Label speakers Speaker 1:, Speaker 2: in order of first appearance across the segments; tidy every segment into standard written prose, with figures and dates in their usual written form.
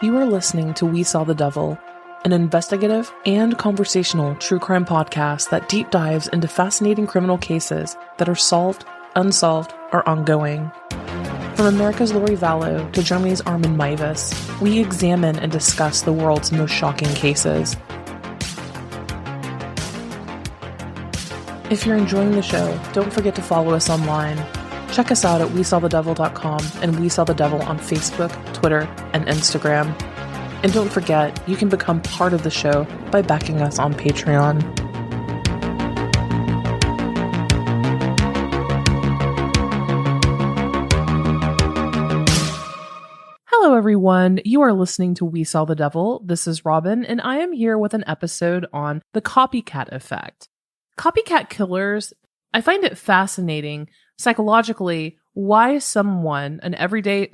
Speaker 1: You are listening to We Saw the Devil, an investigative and conversational true crime podcast that deep dives into fascinating criminal cases that are solved, unsolved, or ongoing. From America's Lori Vallow to Germany's Armin Meiwes, we examine and discuss the world's most shocking cases. If you're enjoying the show, don't forget to follow us online. Check us out at WeSawTheDevil.com and We Saw the Devil on Facebook, Twitter, and Instagram. And don't forget, you can become part of the show by backing us on Patreon. Hello everyone, you are listening to We Saw the Devil. This is Robin, and I am here with an episode on the Copycat Effect. Copycat killers, I find it fascinating psychologically why someone,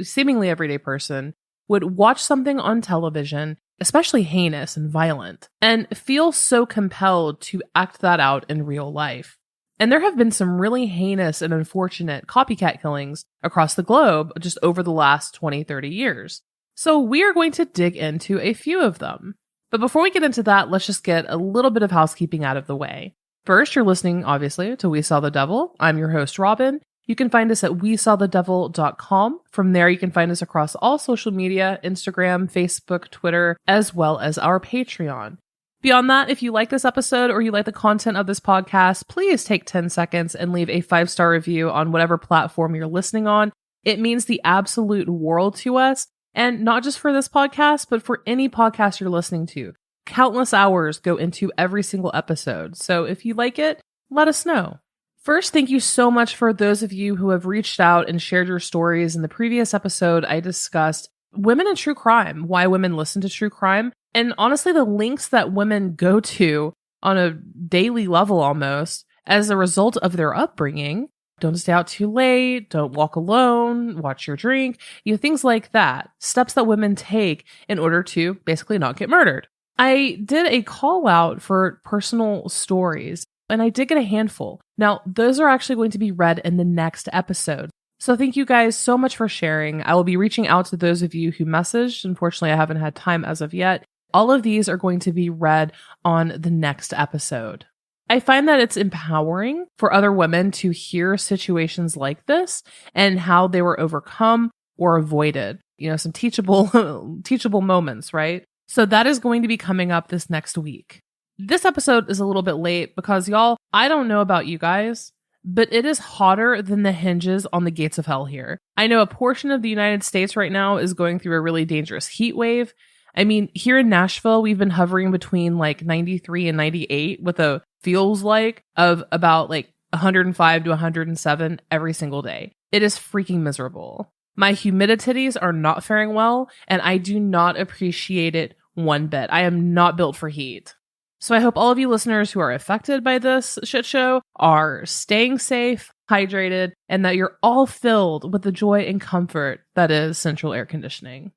Speaker 1: seemingly everyday person, would watch something on television, especially heinous and violent, and feel so compelled to act that out in real life. And there have been some really heinous and unfortunate copycat killings across the globe just over the last 20-30 years. So we are going to dig into a few of them. But before we get into that, let's just get a little bit of housekeeping out of the way. First, you're listening, obviously, to We Saw the Devil. I'm your host, Robin. You can find us at WeSawTheDevil.com. From there, you can find us across all social media, Instagram, Facebook, Twitter, as well as our Patreon. Beyond that, if you like this episode or you like the content of this podcast, please take 10 seconds and leave a 5-star review on whatever platform you're listening on. It means the absolute world to us, and not just for this podcast, but for any podcast you're listening to. Countless hours go into every single episode, so if you like it, let us know. First, thank you so much for those of you who have reached out and shared your stories. In the previous episode, I discussed women in true crime, why women listen to true crime, and honestly, the links that women go to on a daily level almost as a result of their upbringing. Don't stay out too late, don't walk alone, watch your drink, things like that. Steps that women take in order to basically not get murdered. I did a call out for personal stories, and I did get a handful. Now, those are actually going to be read in the next episode. So thank you guys so much for sharing. I will be reaching out to those of you who messaged. Unfortunately, I haven't had time as of yet. All of these are going to be read on the next episode. I find that it's empowering for other women to hear situations like this and how they were overcome or avoided. Some teachable moments, right? So that is going to be coming up this next week. This episode is a little bit late because, y'all, I don't know about you guys, but it is hotter than the hinges on the gates of hell here. I know a portion of the United States right now is going through a really dangerous heat wave. I mean, here in Nashville, we've been hovering between like 93 and 98 with a feels like of about like 105 to 107 every single day. It is freaking miserable. My humidities are not faring well, and I do not appreciate it one bit. I am not built for heat. So I hope all of you listeners who are affected by this shit show are staying safe, hydrated, and that you're all filled with the joy and comfort that is central air conditioning.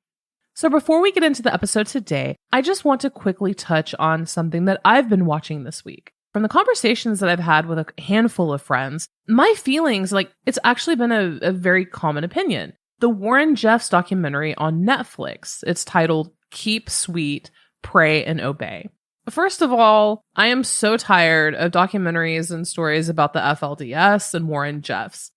Speaker 1: So before we get into the episode today, I just want to quickly touch on something that I've been watching this week. From the conversations that I've had with a handful of friends, my feelings, it's actually been a very common opinion. The Warren Jeffs documentary on Netflix. It's titled Keep Sweet, Pray and Obey. First of all, I am so tired of documentaries and stories about the FLDS and Warren Jeffs.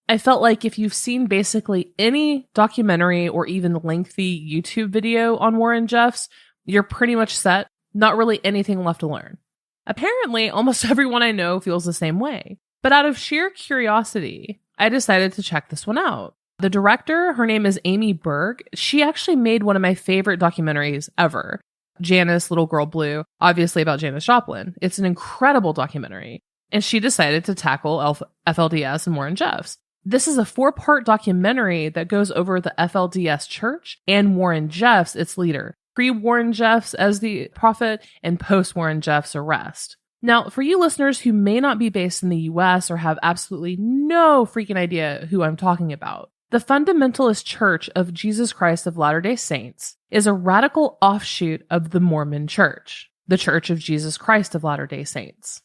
Speaker 1: I felt like if you've seen basically any documentary or even lengthy YouTube video on Warren Jeffs, you're pretty much set, not really anything left to learn. Apparently, almost everyone I know feels the same way. But out of sheer curiosity, I decided to check this one out. The director, her name is Amy Berg. She actually made one of my favorite documentaries ever. Janice, Little Girl Blue, obviously about Janis Joplin. It's an incredible documentary. And she decided to tackle FLDS and Warren Jeffs. This is a 4-part documentary that goes over the FLDS church and Warren Jeffs, its leader. Pre-Warren Jeffs as the prophet and post-Warren Jeffs arrest. Now, for you listeners who may not be based in the US or have absolutely no freaking idea who I'm talking about, the Fundamentalist Church of Jesus Christ of Latter-day Saints is a radical offshoot of the Mormon Church, the Church of Jesus Christ of Latter-day Saints.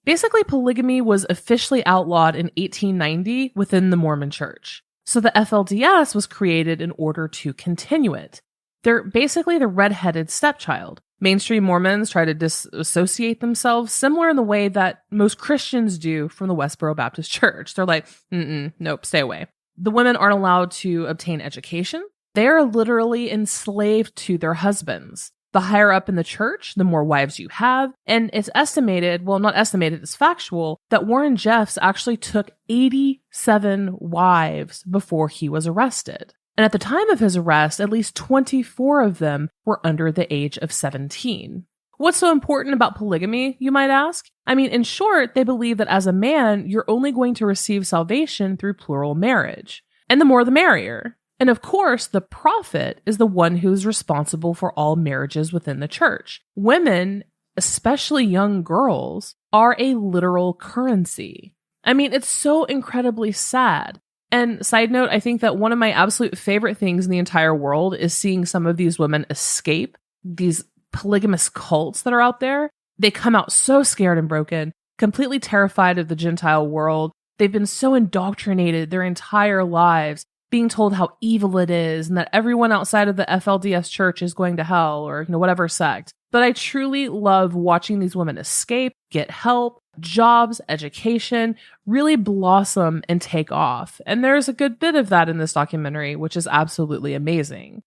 Speaker 1: Basically, polygamy was officially outlawed in 1890 within the Mormon Church, so the FLDS was created in order to continue it. They're basically the redheaded stepchild. Mainstream Mormons try to disassociate themselves, similar in the way that most Christians do from the Westboro Baptist Church. They're like, nope, stay away. The women aren't allowed to obtain education. They are literally enslaved to their husbands. The higher up in the church, the more wives you have. And it's estimated, well, not estimated, it's factual, that Warren Jeffs actually took 87 wives before he was arrested. And at the time of his arrest, at least 24 of them were under the age of 17. What's so important about polygamy, you might ask? I mean, in short, they believe that as a man, you're only going to receive salvation through plural marriage. And the more the merrier. And of course, the prophet is the one who is responsible for all marriages within the church. Women, especially young girls, are a literal currency. I mean, it's so incredibly sad. And side note, I think that one of my absolute favorite things in the entire world is seeing some of these women escape these polygamous cults that are out there. They come out so scared and broken, completely terrified of the Gentile world. They've been so indoctrinated their entire lives, being told how evil it is and that everyone outside of the FLDS church is going to hell or, whatever sect. But I truly love watching these women escape, get help, jobs, education, really blossom and take off. And there's a good bit of that in this documentary, which is absolutely amazing.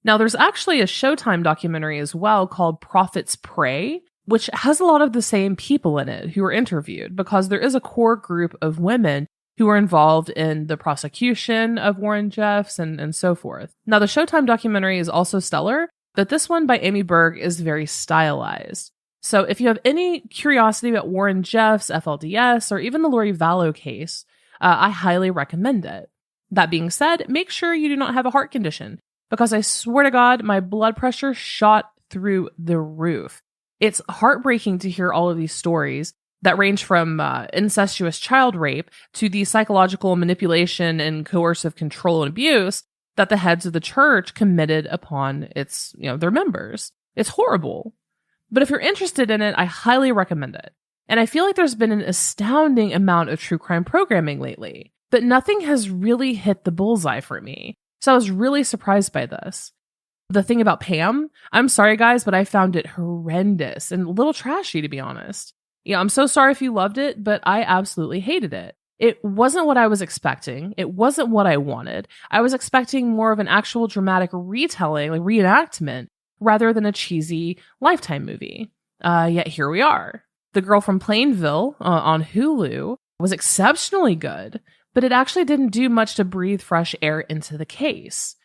Speaker 1: Now, there's actually a Showtime documentary as well called Prophets Pray, which has a lot of the same people in it who are interviewed, because there is a core group of women who are involved in the prosecution of Warren Jeffs and so forth. Now, the Showtime documentary is also stellar, but this one by Amy Berg is very stylized. So if you have any curiosity about Warren Jeffs, FLDS, or even the Lori Vallow case, I highly recommend it. That being said, make sure you do not have a heart condition, because I swear to God, my blood pressure shot through the roof. It's heartbreaking to hear all of these stories that range from incestuous child rape to the psychological manipulation and coercive control and abuse that the heads of the church committed upon their members. It's horrible. But if you're interested in it, I highly recommend it. And I feel like there's been an astounding amount of true crime programming lately, but nothing has really hit the bullseye for me. So I was really surprised by this. The thing about Pam, I'm sorry guys, but I found it horrendous and a little trashy, to be honest. I'm so sorry if you loved it, but I absolutely hated it. It wasn't what I was expecting. It wasn't what I wanted. I was expecting more of an actual dramatic retelling, like reenactment, rather than a cheesy Lifetime movie. Yet here we are. The Girl from Plainville on Hulu was exceptionally good, but it actually didn't do much to breathe fresh air into the case.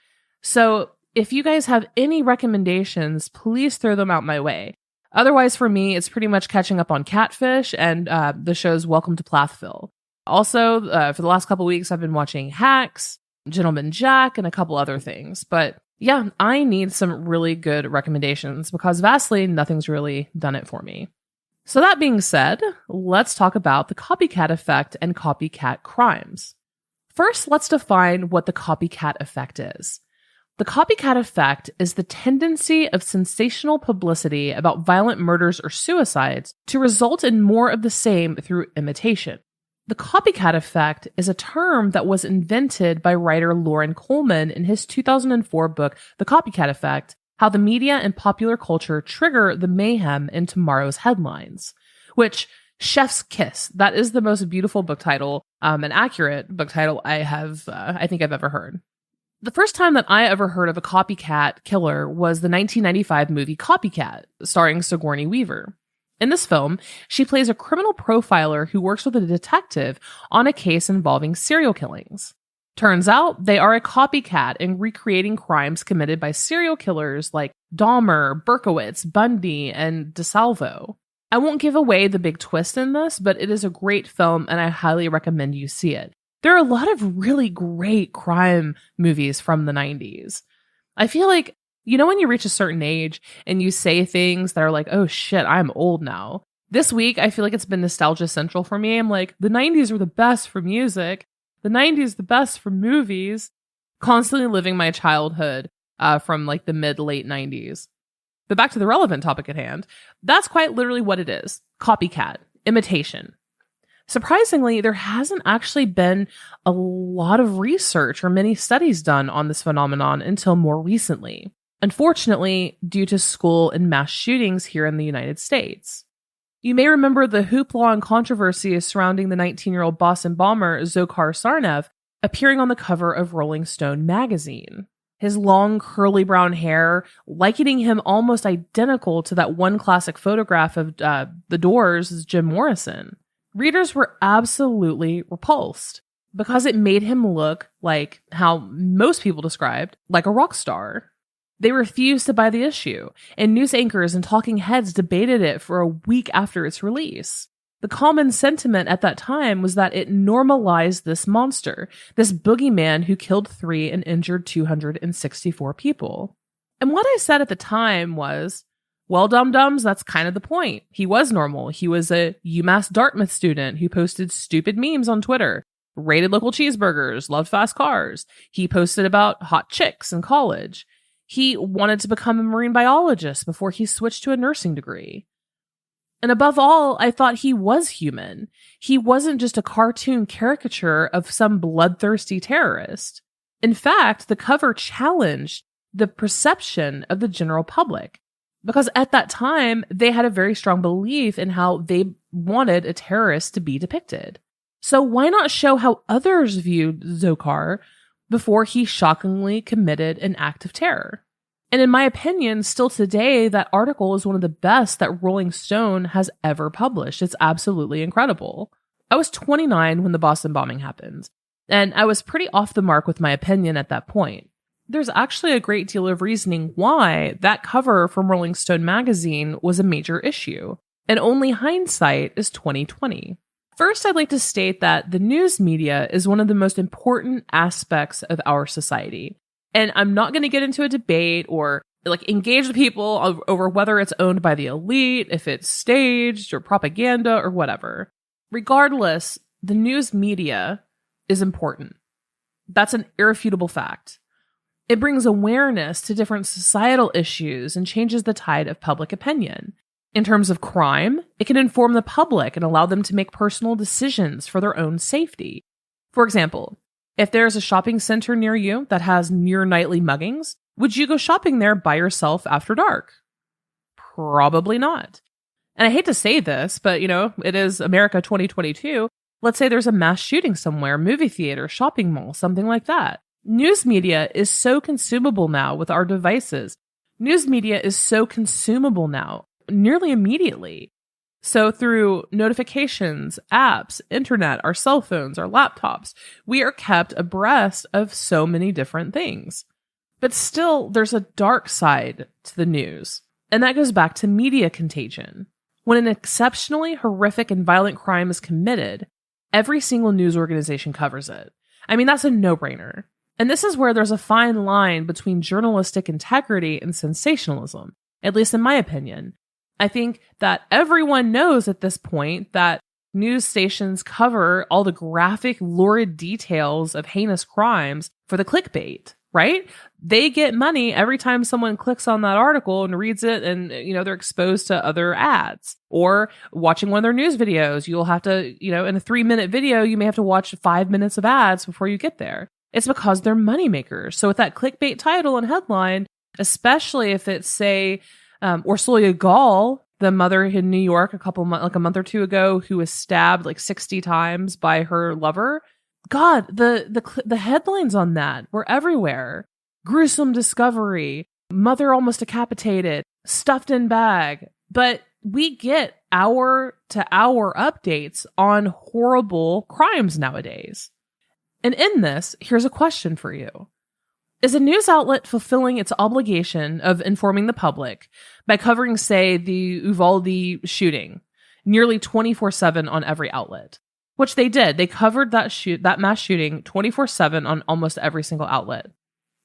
Speaker 1: So if you guys have any recommendations, please throw them out my way. Otherwise, for me, it's pretty much catching up on Catfish and the show's Welcome to Plathville. Also, for the last couple weeks, I've been watching Hacks, Gentleman Jack, and a couple other things. But yeah, I need some really good recommendations because vastly, nothing's really done it for me. So that being said, let's talk about the copycat effect and copycat crimes. First, let's define what the copycat effect is. The copycat effect is the tendency of sensational publicity about violent murders or suicides to result in more of the same through imitation. The copycat effect is a term that was invented by writer Loren Coleman in his 2004 book, The Copycat Effect, How the Media and Popular Culture Trigger the Mayhem in Tomorrow's Headlines, which, chef's kiss, that is the most beautiful book title, an accurate book title I think I've ever heard. The first time that I ever heard of a copycat killer was the 1995 movie Copycat, starring Sigourney Weaver. In this film, she plays a criminal profiler who works with a detective on a case involving serial killings. Turns out they are a copycat in recreating crimes committed by serial killers like Dahmer, Berkowitz, Bundy, and DeSalvo. I won't give away the big twist in this, but it is a great film and I highly recommend you see it. There are a lot of really great crime movies from the 90s. I feel like, when you reach a certain age and you say things that are like, oh shit, I'm old now. This week, I feel like it's been nostalgia central for me. I'm like, the 90s were the best for music. The 90s, the best for movies. Constantly living my childhood from like the mid-late 90s. But back to the relevant topic at hand. That's quite literally what it is. Copycat. Imitation. Surprisingly, there hasn't actually been a lot of research or many studies done on this phenomenon until more recently. unfortunately, due to school and mass shootings here in the United States. You may remember the hoopla and controversy surrounding the 19-year-old Boston bomber Dzhokhar Tsarnaev appearing on the cover of Rolling Stone magazine. His long, curly brown hair, likening him almost identical to that one classic photograph of The Doors' Jim Morrison. Readers were absolutely repulsed because it made him look like how most people described, like a rock star. They refused to buy the issue, and news anchors and talking heads debated it for a week after its release. The common sentiment at that time was that it normalized this monster, this boogeyman who killed 3 and injured 264 people. And what I said at the time was, well, dum-dums, that's kind of the point. He was normal. He was a UMass Dartmouth student who posted stupid memes on Twitter, rated local cheeseburgers, loved fast cars. He posted about hot chicks in college. He wanted to become a marine biologist before he switched to a nursing degree. And above all, I thought he was human. He wasn't just a cartoon caricature of some bloodthirsty terrorist. In fact, the cover challenged the perception of the general public, because at that time, they had a very strong belief in how they wanted a terrorist to be depicted. So why not show how others viewed Dzhokhar before he shockingly committed an act of terror? And in my opinion, still today, that article is one of the best that Rolling Stone has ever published. It's absolutely incredible. I was 29 when the Boston bombing happened, and I was pretty off the mark with my opinion at that point. There's actually a great deal of reasoning why that cover from Rolling Stone magazine was a major issue, and only hindsight is 2020. First, I'd like to state that the news media is one of the most important aspects of our society. And I'm not going to get into a debate or engage with people over whether it's owned by the elite, if it's staged or propaganda or whatever. Regardless, the news media is important. That's an irrefutable fact. It brings awareness to different societal issues and changes the tide of public opinion. In terms of crime, it can inform the public and allow them to make personal decisions for their own safety. For example, if there's a shopping center near you that has near nightly muggings, would you go shopping there by yourself after dark? Probably not. And I hate to say this, but it is America 2022. Let's say there's a mass shooting somewhere, movie theater, shopping mall, something like that. News media is so consumable now with our devices. News media is so consumable now, nearly immediately. So through notifications, apps, internet, our cell phones, our laptops, we are kept abreast of so many different things. But still, there's a dark side to the news, and that goes back to media contagion. When an exceptionally horrific and violent crime is committed, every single news organization covers it. I mean, that's a no-brainer. And this is where there's a fine line between journalistic integrity and sensationalism, at least in my opinion. I think that everyone knows at this point that news stations cover all the graphic, lurid details of heinous crimes for the clickbait, right? They get money every time someone clicks on that article and reads it and, they're exposed to other ads. Or watching one of their news videos, you'll have to, in a 3-minute video, you may have to watch 5 minutes of ads before you get there. It's because they're moneymakers. So with that clickbait title and headline, especially if it's, say, Ursula Gall, the mother in New York a month or two ago, who was stabbed 60 times by her lover. God, the headlines on that were everywhere. Gruesome discovery, mother almost decapitated, stuffed in bag. But we get hour-to-hour updates on horrible crimes nowadays. And in this, here's a question for you. Is a news outlet fulfilling its obligation of informing the public by covering, say, the Uvalde shooting nearly 24/7 on every outlet? Which they did. They covered that mass shooting 24/7 on almost every single outlet.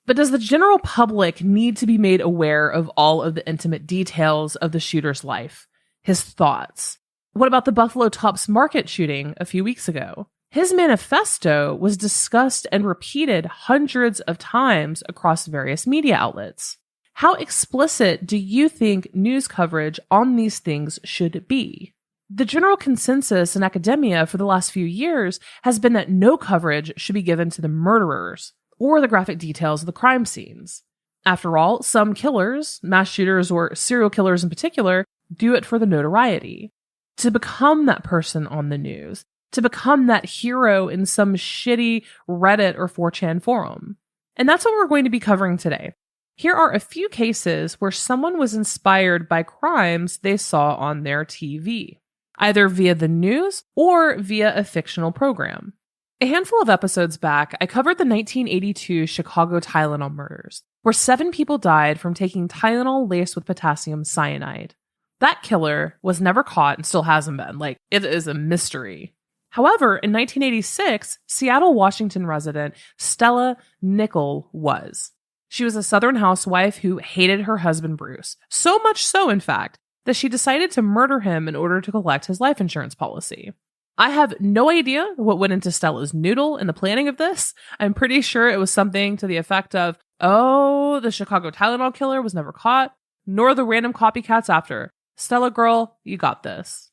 Speaker 1: But does the general public need to be made aware of all of the intimate details of the shooter's life, his thoughts? What about the Buffalo Tops Market shooting a few weeks ago? His manifesto was discussed and repeated hundreds of times across various media outlets. How explicit do you think news coverage on these things should be? The general consensus in academia for the last few years has been that no coverage should be given to the murderers or the graphic details of the crime scenes. After all, some killers, mass shooters or serial killers in particular, do it for the notoriety. To become that person on the news, to become that hero in some shitty Reddit or 4chan forum. And that's what we're going to be covering today. Here are a few cases where someone was inspired by crimes they saw on their TV, either via the news or via a fictional program. A handful of episodes back, I covered the 1982 Chicago Tylenol murders, where 7 people died from taking Tylenol laced with potassium cyanide. That killer was never caught and still hasn't been. It is a mystery. However, in 1986, Seattle, Washington resident Stella Nickel was. She was a Southern housewife who hated her husband Bruce, so much so, in fact, that she decided to murder him in order to collect his life insurance policy. I have no idea what went into Stella's noodle in the planning of this. I'm pretty sure it was something to the effect of, oh, the Chicago Tylenol killer was never caught, nor the random copycats after. Stella girl, you got this.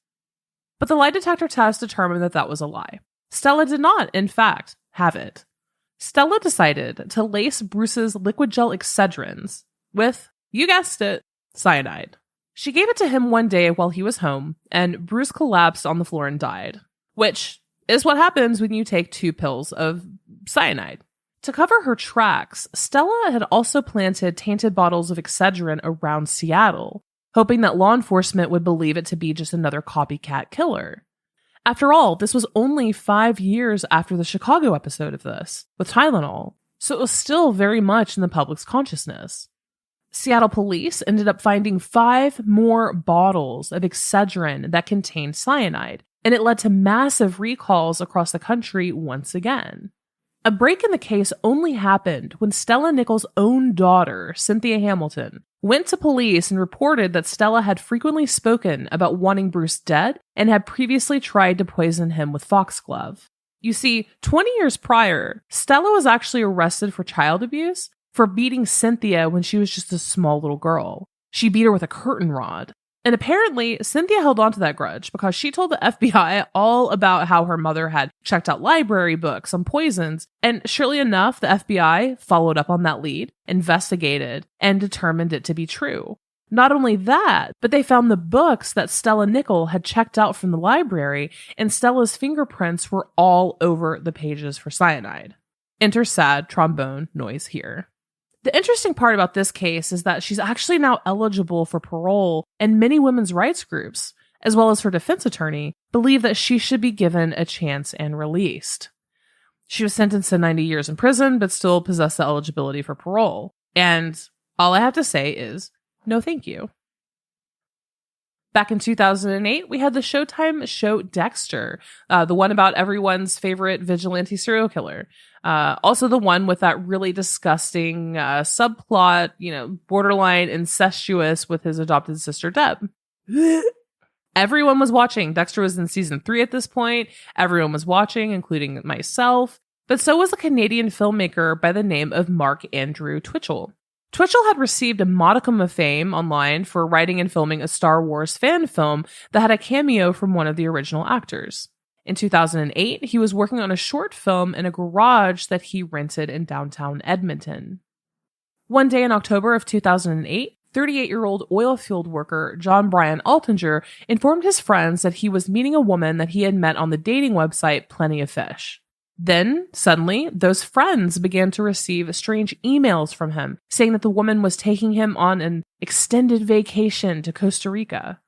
Speaker 1: But the lie detector test determined that that was a lie. Stella did not, in fact, have it. Stella decided to lace Bruce's liquid gel Excedrins with, you guessed it, cyanide. She gave it to him one day while he was home, and Bruce collapsed on the floor and died, which is what happens when you take 2 pills of cyanide. To cover her tracks, Stella had also planted tainted bottles of Excedrin around Seattle, hoping that law enforcement would believe it to be just another copycat killer. After all, this was only 5 years after the Chicago episode of this, with Tylenol, so it was still very much in the public's consciousness. Seattle police ended up finding 5 more bottles of Excedrin that contained cyanide, and it led to massive recalls across the country once again. A break in the case only happened when Stella Nickel's own daughter, Cynthia Hamilton, went to police and reported that Stella had frequently spoken about wanting Bruce dead and had previously tried to poison him with foxglove. You see, 20 years prior, Stella was actually arrested for child abuse for beating Cynthia when she was just a small little girl. She beat her with a curtain rod. And apparently, Cynthia held on to that grudge because she told the FBI all about how her mother had checked out library books on poisons. And surely enough, the FBI followed up on that lead, investigated, and determined it to be true. Not only that, but they found the books that Stella Nickel had checked out from the library, and Stella's fingerprints were all over the pages for cyanide. Enter sad trombone noise here. The interesting part about this case is that she's actually now eligible for parole, and many women's rights groups, as well as her defense attorney, believe that she should be given a chance and released. She was sentenced to 90 years in prison, but still possessed the eligibility for parole. And all I have to say is, no thank you. Back in 2008, we had the Showtime show Dexter, the one about everyone's favorite vigilante serial killer. Also the one with that really disgusting subplot, borderline incestuous with his adopted sister, Deb. Everyone was watching. Dexter was in season 3 at this point. Everyone was watching, including myself. But so was a Canadian filmmaker by the name of Mark Andrew Twitchell. Twitchell had received a modicum of fame online for writing and filming a Star Wars fan film that had a cameo from one of the original actors. In 2008, he was working on a short film in a garage that he rented in downtown Edmonton. One day in October of 2008, 38-year-old oil field worker John Brian Altinger informed his friends that he was meeting a woman that he had met on the dating website Plenty of Fish. Then, suddenly, those friends began to receive strange emails from him, saying that the woman was taking him on an extended vacation to Costa Rica.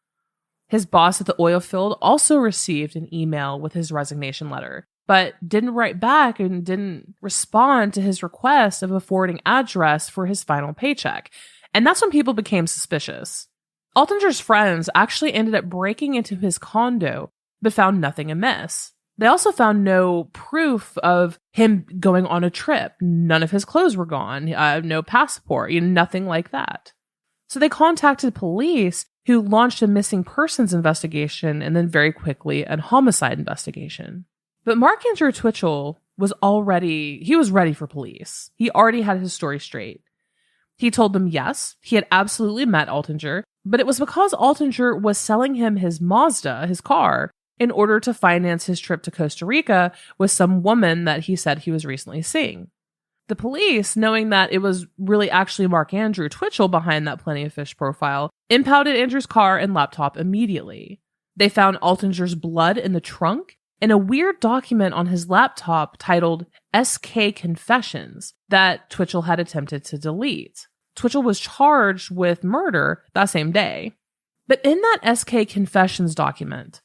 Speaker 1: His boss at the oil field also received an email with his resignation letter, but didn't write back and didn't respond to his request of a forwarding address for his final paycheck. And that's when people became suspicious. Altinger's friends actually ended up breaking into his condo, but found nothing amiss. They also found no proof of him going on a trip. None of his clothes were gone, no passport, nothing like that. So they contacted police, who launched a missing persons investigation and then very quickly a homicide investigation. But Mark Andrew Twitchell was ready for police. He already had his story straight. He told them yes, he had absolutely met Altinger, but it was because Altinger was selling him his Mazda, his car, in order to finance his trip to Costa Rica with some woman that he said he was recently seeing. The police, knowing that it was really actually Mark Andrew Twitchell behind that Plenty of Fish profile, impounded Andrew's car and laptop immediately. They found Altinger's blood in the trunk and a weird document on his laptop titled SK Confessions that Twitchell had attempted to delete. Twitchell was charged with murder that same day. But in that SK Confessions document,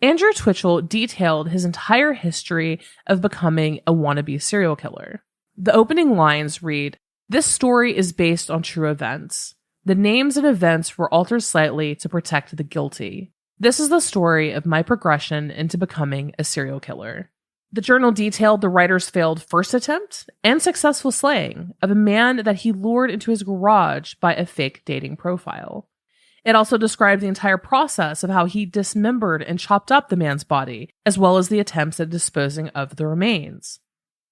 Speaker 1: Andrew Twitchell detailed his entire history of becoming a wannabe serial killer. The opening lines read, "This story is based on true events. The names and events were altered slightly to protect the guilty. This is the story of my progression into becoming a serial killer." The journal detailed the writer's failed first attempt and successful slaying of a man that he lured into his garage by a fake dating profile. It also described the entire process of how he dismembered and chopped up the man's body, as well as the attempts at disposing of the remains.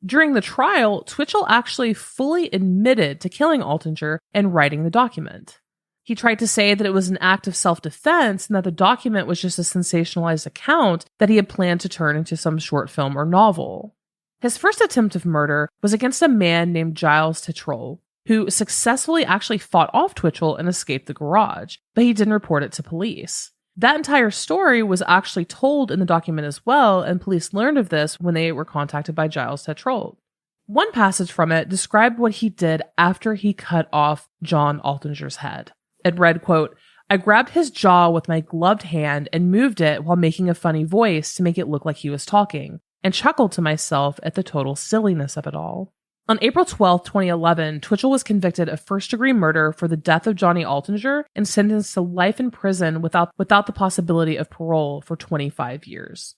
Speaker 1: During the trial, Twitchell actually fully admitted to killing Altinger and writing the document. He tried to say that it was an act of self-defense and that the document was just a sensationalized account that he had planned to turn into some short film or novel. His first attempt of murder was against a man named Giles Twitchell, who successfully actually fought off Twitchell and escaped the garage, but he didn't report it to police. That entire story was actually told in the document as well, and police learned of this when they were contacted by Giles Twitchell. One passage from it described what he did after he cut off John Altinger's head. It read, quote, "I grabbed his jaw with my gloved hand and moved it while making a funny voice to make it look like he was talking, and chuckled to myself at the total silliness of it all." On April 12, 2011, Twitchell was convicted of first-degree murder for the death of Johnny Altinger and sentenced to life in prison without the possibility of parole for 25 years.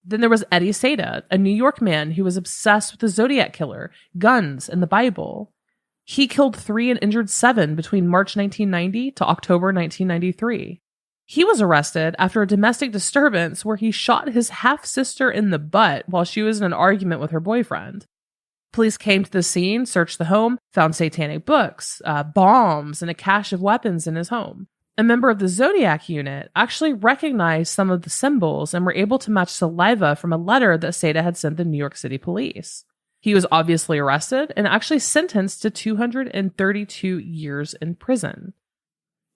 Speaker 1: Then there was Eddie Sata, a New York man who was obsessed with the Zodiac Killer, guns, and the Bible. He killed 3 and injured 7 between March 1990 to October 1993. He was arrested after a domestic disturbance where he shot his half-sister in the butt while she was in an argument with her boyfriend. Police came to the scene, searched the home, found satanic books, bombs, and a cache of weapons in his home. A member of the Zodiac unit actually recognized some of the symbols and were able to match saliva from a letter that Sata had sent the New York City police. He was obviously arrested and actually sentenced to 232 years in prison.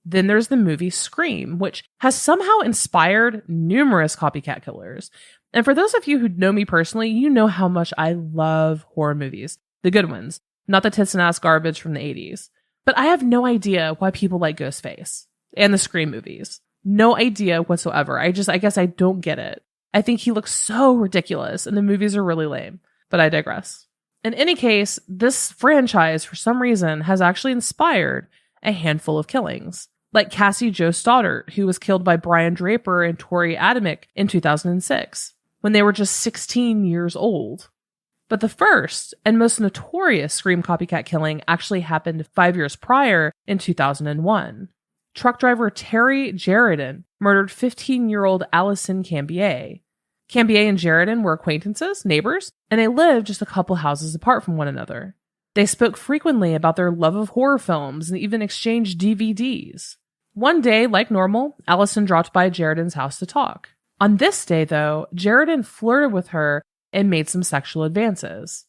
Speaker 1: Then there's the movie Scream, which has somehow inspired numerous copycat killers. And for those of you who know me personally, you know how much I love horror movies. The good ones, not the tits and ass garbage from the 80s. But I have no idea why people like Ghostface and the Scream movies. No idea whatsoever. I guess I don't get it. I think he looks so ridiculous and the movies are really lame. But I digress. In any case, this franchise, for some reason, has actually inspired a handful of killings. Like Cassie Jo Stoddard, who was killed by Brian Draper and Tori Adamick in 2006. When they were just 16 years old. But the first and most notorious Scream copycat killing actually happened 5 years prior in 2001. Truck driver Terry Jeriden murdered 15-year-old Allison Cambier. Cambier and Jeriden were acquaintances, neighbors, and they lived just a couple houses apart from one another. They spoke frequently about their love of horror films and even exchanged DVDs. One day, like normal, Allison dropped by Jeriden's house to talk. On this day, though, Jeriden flirted with her and made some sexual advances.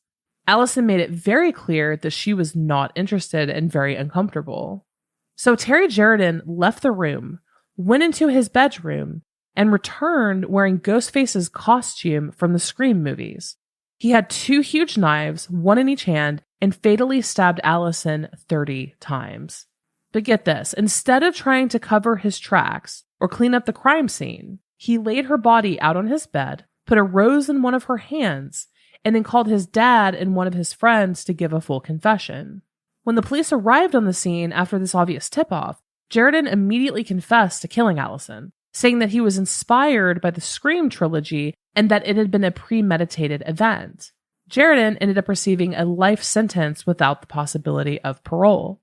Speaker 1: Allison made it very clear that she was not interested and very uncomfortable. So Terry Jeriden left the room, went into his bedroom, and returned wearing Ghostface's costume from the Scream movies. He had 2 huge knives, one in each hand, and fatally stabbed Allison 30 times. But get this, instead of trying to cover his tracks or clean up the crime scene, he laid her body out on his bed, put a rose in one of her hands, and then called his dad and one of his friends to give a full confession. When the police arrived on the scene after this obvious tip-off, Jeriden immediately confessed to killing Allison, saying that he was inspired by the Scream trilogy and that it had been a premeditated event. Jeriden ended up receiving a life sentence without the possibility of parole.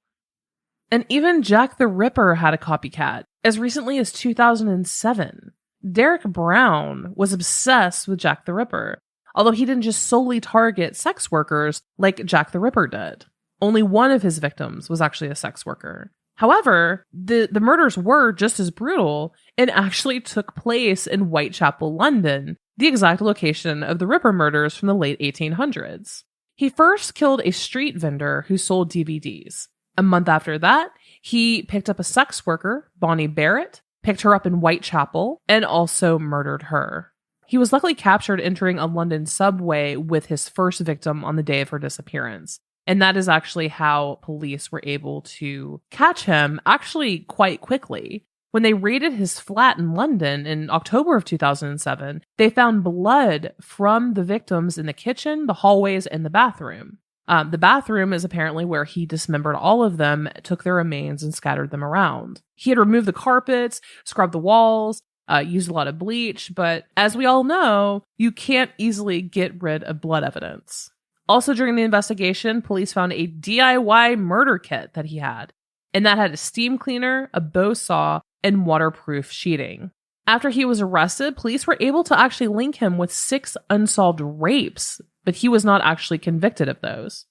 Speaker 1: And even Jack the Ripper had a copycat, as recently as 2007. Derek Brown was obsessed with Jack the Ripper, although he didn't just solely target sex workers like Jack the Ripper did. Only one of his victims was actually a sex worker. However, the murders were just as brutal and actually took place in Whitechapel, London, the exact location of the Ripper murders from the late 1800s. He first killed a street vendor who sold DVDs. A month after that, he picked up a sex worker, Bonnie Barrett, picked her up in Whitechapel, and also murdered her. He was luckily captured entering a London subway with his first victim on the day of her disappearance. And that is actually how police were able to catch him actually quite quickly. When they raided his flat in London in October of 2007, they found blood from the victims in the kitchen, the hallways, and the bathroom. The bathroom is apparently where he dismembered all of them, took their remains, and scattered them around. He had removed the carpets, scrubbed the walls, used a lot of bleach, but as we all know, you can't easily get rid of blood evidence. Also during the investigation, police found a DIY murder kit that he had, and that had a steam cleaner, a bow saw, and waterproof sheeting. After he was arrested, police were able to actually link him with 6 unsolved rapes, but he was not actually convicted of those.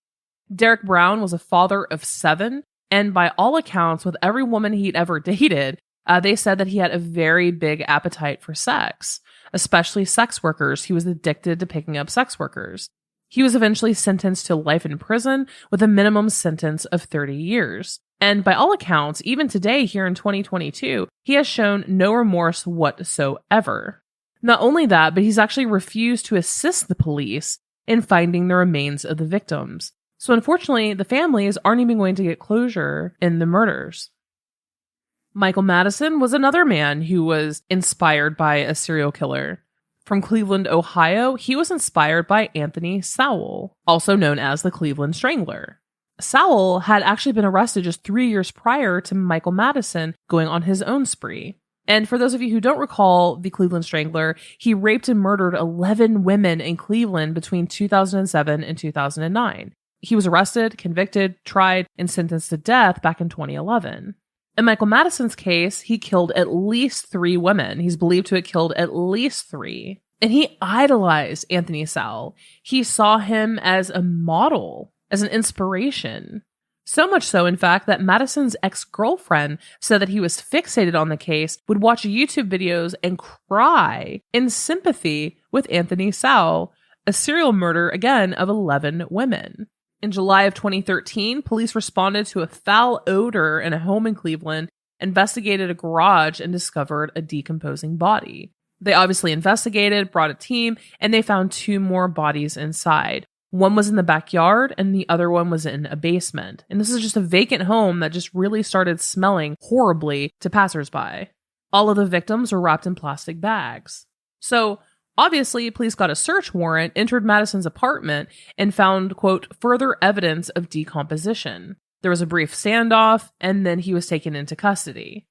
Speaker 1: Derek Brown was a father of 7, and by all accounts, with every woman he'd ever dated, they said that he had a very big appetite for sex, especially sex workers. He was addicted to picking up sex workers. He was eventually sentenced to life in prison with a minimum sentence of 30 years. And by all accounts, even today here in 2022, he has shown no remorse whatsoever. Not only that, but he's actually refused to assist the police in finding the remains of the victims. So unfortunately, the families aren't even going to get closure in the murders. Michael Madison was another man who was inspired by a serial killer. From Cleveland, Ohio, he was inspired by Anthony Sowell, also known as the Cleveland Strangler. Sowell had actually been arrested just 3 years prior to Michael Madison going on his own spree. And for those of you who don't recall the Cleveland Strangler, he raped and murdered 11 women in Cleveland between 2007 and 2009. He was arrested, convicted, tried, and sentenced to death back in 2011. In Michael Madison's case, he killed at least 3 women. He's believed to have killed at least 3. And he idolized Anthony Sowell. He saw him as a model, as an inspiration. So much so, in fact, that Madison's ex-girlfriend said that he was fixated on the case, would watch YouTube videos and cry in sympathy with Anthony Sowell, a serial murderer, again, of 11 women. In July of 2013, police responded to a foul odor in a home in Cleveland, investigated a garage, and discovered a decomposing body. They obviously investigated, brought a team, and they found 2 more bodies inside. One was in the backyard, and the other one was in a basement. And this is just a vacant home that just really started smelling horribly to passersby. All of the victims were wrapped in plastic bags. So, obviously, police got a search warrant, entered Madison's apartment, and found, quote, further evidence of decomposition. There was a brief standoff, and then he was taken into custody.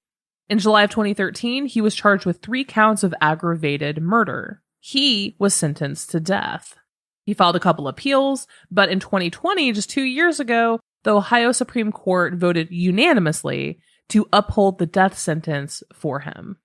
Speaker 1: In July of 2013, he was charged with 3 counts of aggravated murder. He was sentenced to death. He filed a couple appeals, but in 2020, just 2 years ago, the Ohio Supreme Court voted unanimously to uphold the death sentence for him.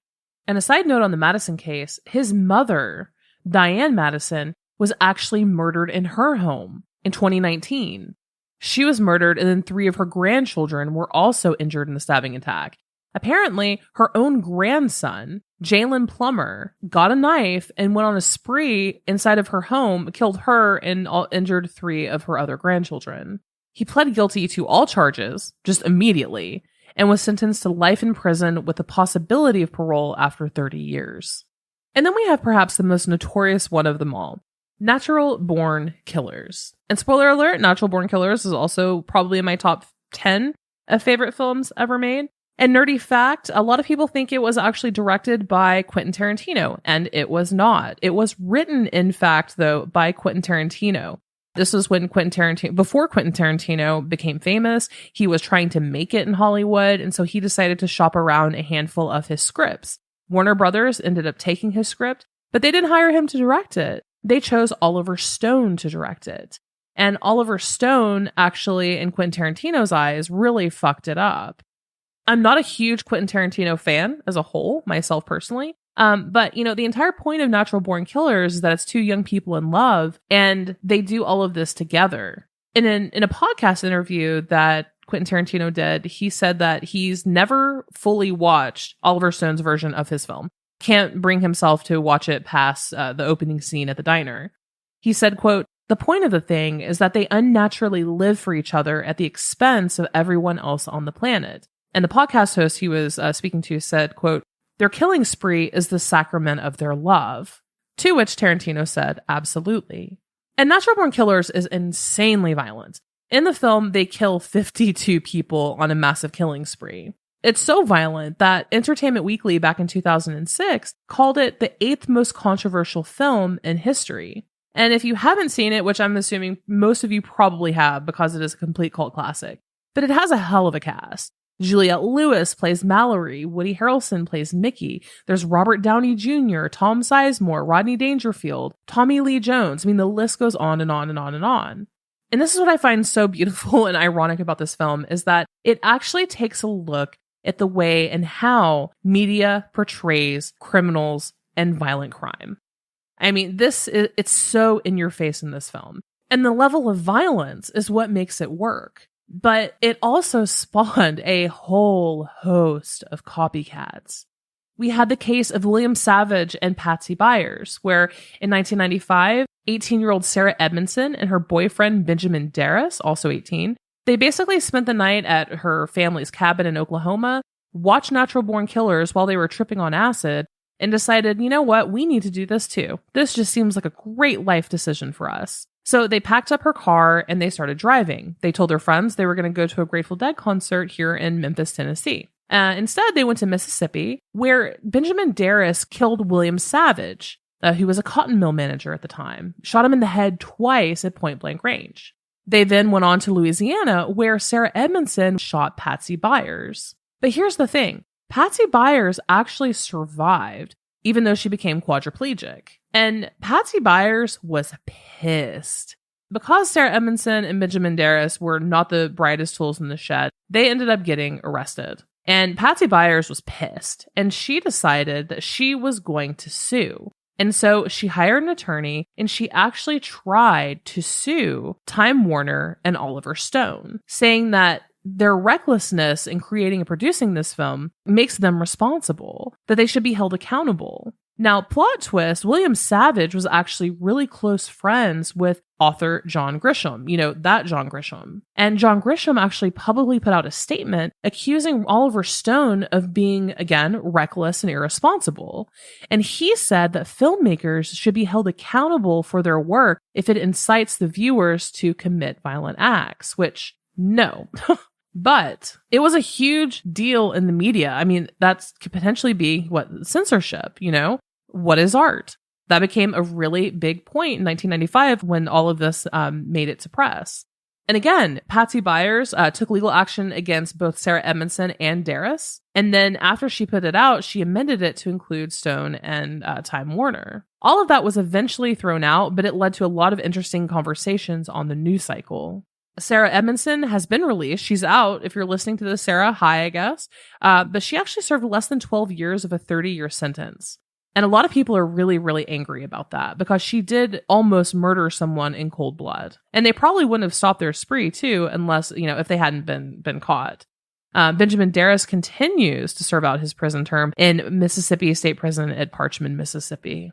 Speaker 1: And a side note on the Madison case, his mother, Diane Madison, was actually murdered in her home in 2019. She was murdered, and then 3 of her grandchildren were also injured in the stabbing attack. Apparently, her own grandson, Jalen Plummer, got a knife and went on a spree inside of her home, killed her, and injured 3 of her other grandchildren. He pled guilty to all charges, just immediately, and was sentenced to life in prison with the possibility of parole after 30 years. And then we have perhaps the most notorious one of them all, natural-born killers. And spoiler alert, natural-born killers is also probably in my top 10 of favorite films ever made. And nerdy fact, a lot of people think it was actually directed by Quentin Tarantino, and it was not. It was written, in fact, though, by Quentin Tarantino. This was when before Quentin Tarantino became famous, he was trying to make it in Hollywood, and so he decided to shop around a handful of his scripts. Warner Brothers ended up taking his script, but they didn't hire him to direct it. They chose Oliver Stone to direct it. And Oliver Stone, actually, in Quentin Tarantino's eyes, really fucked it up. I'm not a huge Quentin Tarantino fan as a whole, myself personally. But, the entire point of Natural Born Killers is that it's 2 young people in love, and they do all of this together. In a podcast interview that Quentin Tarantino did, he said that he's never fully watched Oliver Stone's version of his film. Can't bring himself to watch it past the opening scene at the diner. He said, quote, The point of the thing is that they unnaturally live for each other at the expense of everyone else on the planet. And the podcast host he was speaking to said, quote, "Their killing spree is the sacrament of their love." To which Tarantino said, "Absolutely." And Natural Born Killers is insanely violent. In the film, they kill 52 people on a massive killing spree. It's so violent that Entertainment Weekly back in 2006 called it the 8th most controversial film in history. And if you haven't seen it, which I'm assuming most of you probably have because it is a complete cult classic, but it has a hell of a cast. Juliette Lewis plays Mallory. Woody Harrelson plays Mickey. There's Robert Downey Jr., Tom Sizemore, Rodney Dangerfield, Tommy Lee Jones. I mean, the list goes on and on and on and on. And this is what I find so beautiful and ironic about this film is that it actually takes a look at the way and how media portrays criminals and violent crime. I mean, it's so in your face in this film. And the level of violence is what makes it work. But it also spawned a whole host of copycats. We had the case of William Savage and Patsy Byers, where in 1995, 18-year-old Sarah Edmondson and her boyfriend Benjamin Darris, also 18, they basically spent the night at her family's cabin in Oklahoma, watched Natural Born Killers while they were tripping on acid, and decided, you know what, we need to do this too. This just seems like a great life decision for us. So they packed up her car and they started driving. They told their friends they were going to go to a Grateful Dead concert here in Memphis, Tennessee. Instead, they went to Mississippi, where Benjamin Darris killed William Savage, who was a cotton mill manager at the time, shot him in the head twice at point blank range. They then went on to Louisiana, where Sarah Edmondson shot Patsy Byers. But here's the thing. Patsy Byers actually survived, even though she became quadriplegic. And Patsy Byers was pissed. Because Sarah Edmondson and Benjamin Darris were not the brightest tools in the shed, they ended up getting arrested. And Patsy Byers was pissed, and she decided that she was going to sue. And so she hired an attorney, and she actually tried to sue Time Warner and Oliver Stone, saying that their recklessness in creating and producing this film makes them responsible, that they should be held accountable. Now, plot twist, William Savage was actually really close friends with author John Grisham, that John Grisham. And John Grisham actually publicly put out a statement accusing Oliver Stone of being, again, reckless and irresponsible. And he said that filmmakers should be held accountable for their work if it incites the viewers to commit violent acts, which, no. But it was a huge deal in the media. I mean, that could potentially be censorship, What is art? That became a really big point in 1995 when all of this made it to press. And again, Patsy Byers took legal action against both Sarah Edmondson and Darris. And then after she put it out, she amended it to include Stone and Time Warner. All of that was eventually thrown out, but it led to a lot of interesting conversations on the news cycle. Sarah Edmondson has been released. She's out. If you're listening to this, Sarah, hi, I guess. But she actually served less than 12 years of a 30-year sentence. And a lot of people are really, really angry about that because she did almost murder someone in cold blood. And they probably wouldn't have stopped their spree, too, unless, if they hadn't been caught. Benjamin Darris continues to serve out his prison term in Mississippi State Prison at Parchman, Mississippi.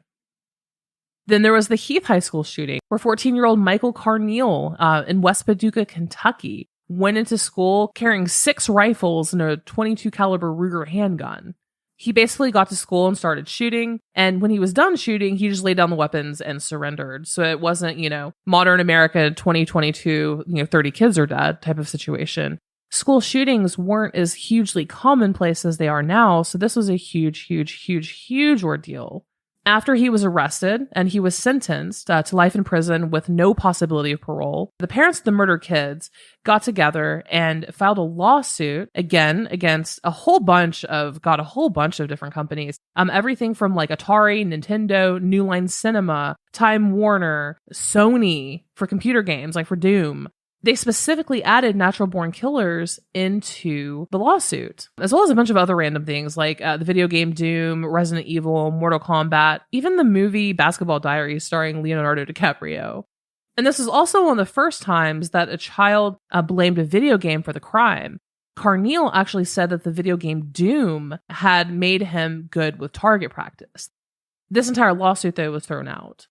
Speaker 1: Then there was the Heath High School shooting, where 14-year-old Michael Carneal in West Paducah, Kentucky, went into school carrying 6 rifles and a .22 caliber Ruger handgun. He basically got to school and started shooting, and when he was done shooting, he just laid down the weapons and surrendered. So it wasn't, modern America 2022, 30 kids are dead type of situation. School shootings weren't as hugely commonplace as they are now, so this was a huge, huge, huge, huge ordeal. After he was arrested and he was sentenced to life in prison with no possibility of parole, the parents of the murdered kids got together and filed a lawsuit again against a whole bunch of different companies. Everything from Atari, Nintendo, New Line Cinema, Time Warner, Sony for computer games, for Doom. They specifically added Natural Born Killers into the lawsuit, as well as a bunch of other random things like the video game Doom, Resident Evil, Mortal Kombat, even the movie Basketball Diaries starring Leonardo DiCaprio. And this is also one of the first times that a child blamed a video game for the crime. Carneal actually said that the video game Doom had made him good with target practice. This entire lawsuit, though, was thrown out.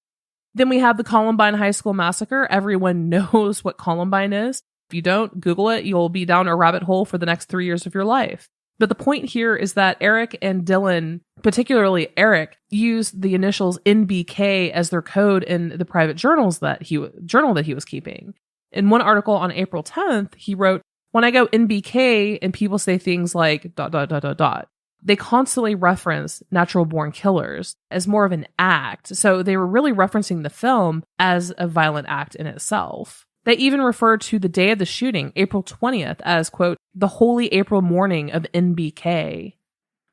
Speaker 1: Then we have the Columbine High School Massacre. Everyone knows what Columbine is. If you don't, Google it. You'll be down a rabbit hole for the next 3 years of your life. But the point here is that Eric and Dylan, particularly Eric, used the initials NBK as their code in the private journal that he was keeping. In one article on April 10th, he wrote, "When I go NBK and people say things like ... they constantly reference Natural Born Killers as more of an act. So they were really referencing the film as a violent act in itself. They even referred to the day of the shooting, April 20th, as, quote, the holy April morning of NBK.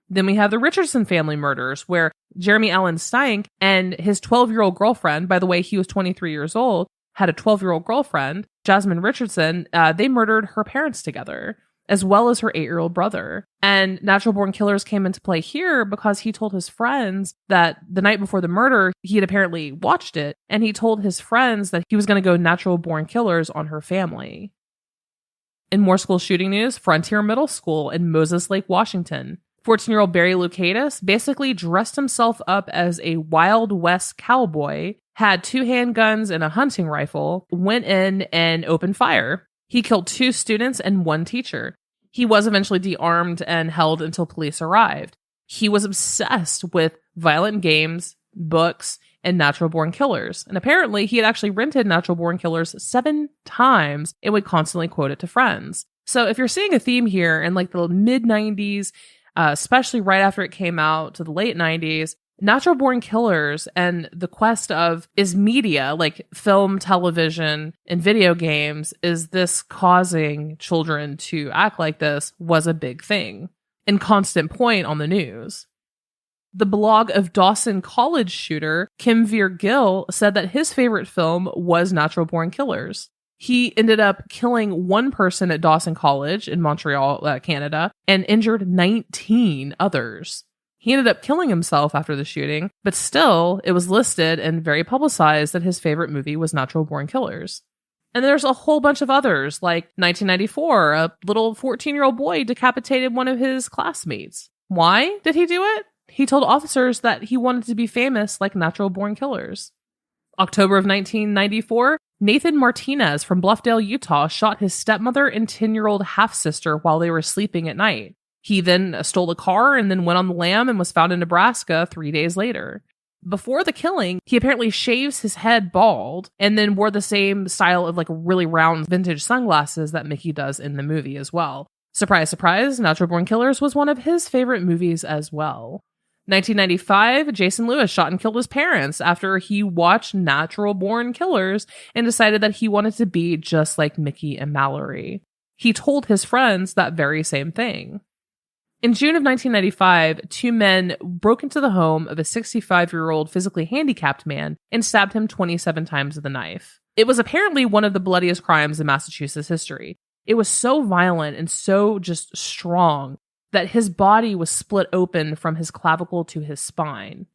Speaker 1: Then we have the Richardson family murders, where Jeremy Allen Steinck and his 12-year-old girlfriend, by the way, he was 23 years old, had a 12-year-old girlfriend, Jasmine Richardson. They murdered her parents together, as well as her 8-year-old brother. And Natural Born Killers came into play here because he told his friends that the night before the murder, he had apparently watched it, and he told his friends that he was going to go Natural Born Killers on her family. In more school shooting news, Frontier Middle School in Moses Lake, Washington. 14-year-old Barry Lucatus basically dressed himself up as a Wild West cowboy, had 2 handguns and a hunting rifle, went in and opened fire. He killed 2 students and 1 teacher. He was eventually de-armed and held until police arrived. He was obsessed with violent games, books, and Natural Born Killers. And apparently he had actually rented Natural Born Killers 7 times and would constantly quote it to friends. So if you're seeing a theme here in like the mid-90s, especially right after it came out to the late 90s, Natural Born Killers and the quest of, is media, like film, television, and video games, is this causing children to act like this, was a big thing and constant point on the news. The blog of Dawson College shooter Kim Veer Gill said that his favorite film was Natural Born Killers. He ended up killing 1 person at Dawson College in Montreal, Canada, and injured 19 others. He ended up killing himself after the shooting, but still, it was listed and very publicized that his favorite movie was Natural Born Killers. And there's a whole bunch of others, like 1994, a little 14-year-old boy decapitated one of his classmates. Why did he do it? He told officers that he wanted to be famous like Natural Born Killers. October of 1994, Nathan Martinez from Bluffdale, Utah, shot his stepmother and 10-year-old half-sister while they were sleeping at night. He then stole a car and then went on the lam and was found in Nebraska 3 days later. Before the killing, he apparently shaves his head bald and then wore the same style of like really round vintage sunglasses that Mickey does in the movie as well. Surprise, surprise, Natural Born Killers was one of his favorite movies as well. 1995, Jason Lewis shot and killed his parents after he watched Natural Born Killers and decided that he wanted to be just like Mickey and Mallory. He told his friends that very same thing. In June of 1995, 2 men broke into the home of a 65-year-old physically handicapped man and stabbed him 27 times with a knife. It was apparently one of the bloodiest crimes in Massachusetts history. It was so violent and so just strong that his body was split open from his clavicle to his spine.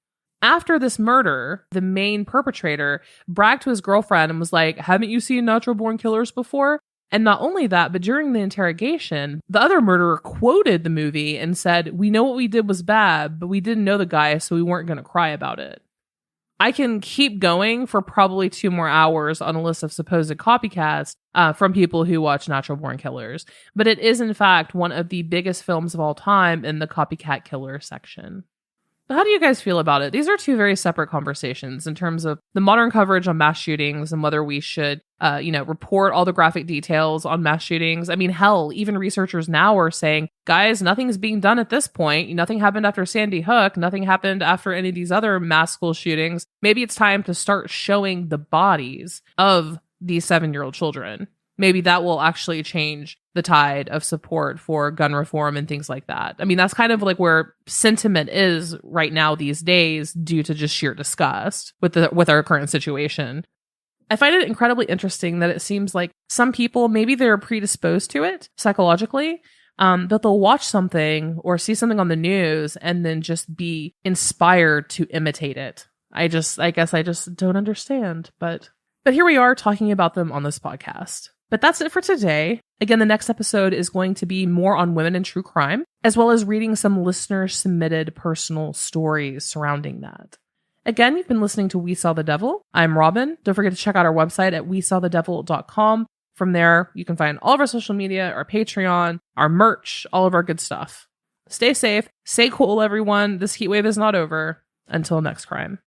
Speaker 1: After this murder, the main perpetrator bragged to his girlfriend and was like, "Haven't you seen Natural Born Killers before?" And not only that, but during the interrogation, the other murderer quoted the movie and said, "We know what we did was bad, but we didn't know the guy, so we weren't going to cry about it." I can keep going for probably 2 more hours on a list of supposed copycats from people who watch Natural Born Killers, but it is in fact one of the biggest films of all time in the copycat killer section. But how do you guys feel about it? These are 2 very separate conversations in terms of the modern coverage on mass shootings and whether we should, report all the graphic details on mass shootings. I mean, hell, even researchers now are saying, guys, nothing's being done at this point. Nothing happened after Sandy Hook. Nothing happened after any of these other mass school shootings. Maybe it's time to start showing the bodies of these 7-year-old children. Maybe that will actually change the tide of support for gun reform and things like that. I mean, that's kind of like where sentiment is right now these days due to just sheer disgust with our current situation. I find it incredibly interesting that it seems like some people, maybe they're predisposed to it psychologically, but they'll watch something or see something on the news and then just be inspired to imitate it. I guess I just don't understand, but here we are talking about them on this podcast. But that's it for today. Again, the next episode is going to be more on women and true crime, as well as reading some listener-submitted personal stories surrounding that. Again, you've been listening to We Saw the Devil. I'm Robin. Don't forget to check out our website at wesawthedevil.com. From there, you can find all of our social media, our Patreon, our merch, all of our good stuff. Stay safe. Stay cool, everyone. This heat wave is not over. Until next crime.